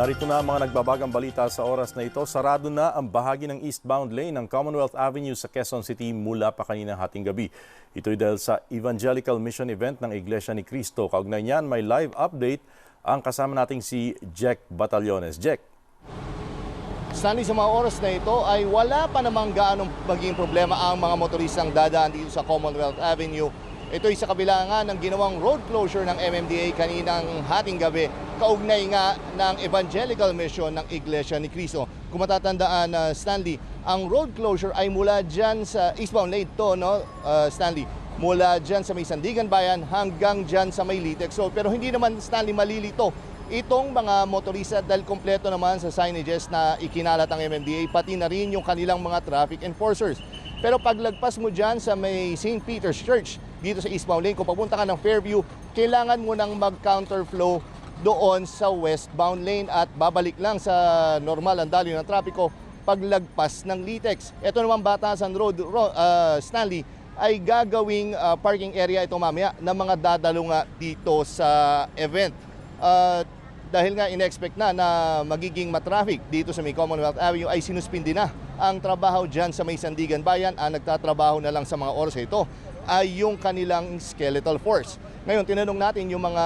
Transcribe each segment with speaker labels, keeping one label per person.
Speaker 1: Narito na ang mga nagbabagang balita sa oras na ito. Sarado na ang bahagi ng eastbound lane ng Commonwealth Avenue sa Quezon City mula pa kaninang hating gabi. Ito'y dahil sa Evangelical Mission Event ng Iglesia ni Cristo. Kaugnay niyan, may live update ang kasama nating si Jack Batallones. Jack.
Speaker 2: Stanley, sa mga oras na ito ay wala pa namang gaanong maging problema ang mga motoristang dadaan dito sa Commonwealth Avenue. Ito'y sa kabila nga ng ginawang road closure ng MMDA kaninang hating gabi, kaugnay nga ng Evangelical Mission ng Iglesia ni Cristo. Kung matatandaan, Stanley, ang road closure ay mula dyan sa eastbound lane to, no, Stanley? Mula dyan sa may Sandigan Bayan hanggang dyan sa may Litex Road. Pero hindi naman, Stanley, malilito itong mga motorista dahil kompleto naman sa signages na ikinalat ng MMDA, pati na rin yung kanilang mga traffic enforcers. Pero paglagpas mo dyan sa may St. Peter's Church, dito sa eastbound lane, kung papunta ka ng Fairview, kailangan mo nang mag-counterflow doon sa westbound lane at babalik lang sa normal ang daloy ng trapiko paglagpas ng Litex. Ito naman Batasan Road, Stanley, ay gagawing parking area ito mamaya ng mga dadalo nga dito sa event. Dahil nga in-expect na magiging matraffic dito sa may Commonwealth Avenue, ay sinuspindi na ang trabaho dyan sa may Sandigan Bayan. Ang nagtatrabaho na lang sa mga oras ito ay yung kanilang skeletal force. Ngayon, tinanong natin yung mga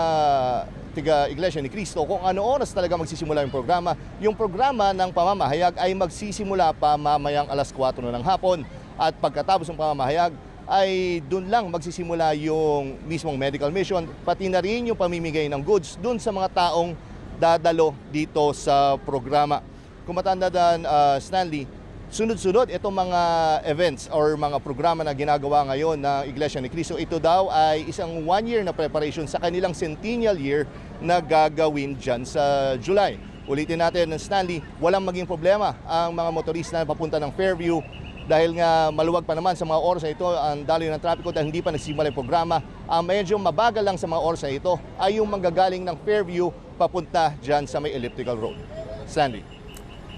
Speaker 2: tiga-Iglesia ni Cristo kung ano oras talaga magsisimula yung programa. Yung programa ng pamamahayag ay magsisimula pa mamayang alas 4 ng hapon. At pagkatapos ng pamamahayag, ay doon lang magsisimula yung mismong medical mission, pati na rin yung pamimigay ng goods doon sa mga taong dadalo dito sa programa. Kung matandaan, Stanley, sunod-sunod itong mga events or mga programa na ginagawa ngayon ng Iglesia ni Cristo. Ito daw ay isang 1 year na preparation sa kanilang centennial year na gagawin dyan sa July. Ulitin natin, Stanley, walang maging problema ang mga motorista na papunta ng Fairview dahil nga maluwag pa naman sa mga oras na ito ang daloy ng trapiko dahil hindi pa nagsimula yung programa. Ang medyo mabagal lang sa mga oras na ito ay yung manggagaling ng Fairview papunta dyan sa may elliptical road. Stanley.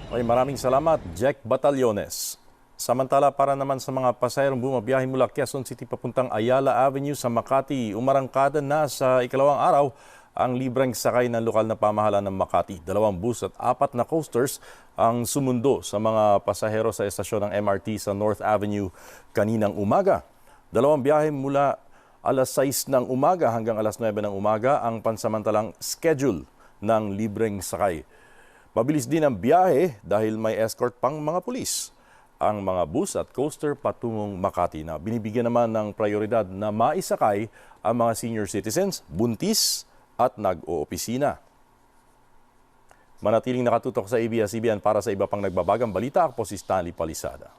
Speaker 1: Okay, maraming salamat, Jack Batallones. Samantala, para naman sa mga pasahero bumabiyahe mula Quezon City papuntang Ayala Avenue sa Makati, umarangkada na sa ikalawang araw ang libreng sakay ng lokal na pamahalaan ng Makati. 2 bus at 4 na coasters ang sumundo sa mga pasahero sa estasyon ng MRT sa North Avenue kaninang umaga. 2 biyahe mula alas 6 ng umaga hanggang alas 9 ng umaga ang pansamantalang schedule ng libreng sakay. Mabilis din ang biyahe dahil may escort pang mga pulis. Ang mga bus at coaster patungong Makati na binibigyan naman ng prioridad na maisakay ang mga senior citizens, buntis at nag-oopisina. Manatiling nakatutok sa ABS-CBN para sa iba pang nagbabagang balita. Ako po si Stanley Palisada.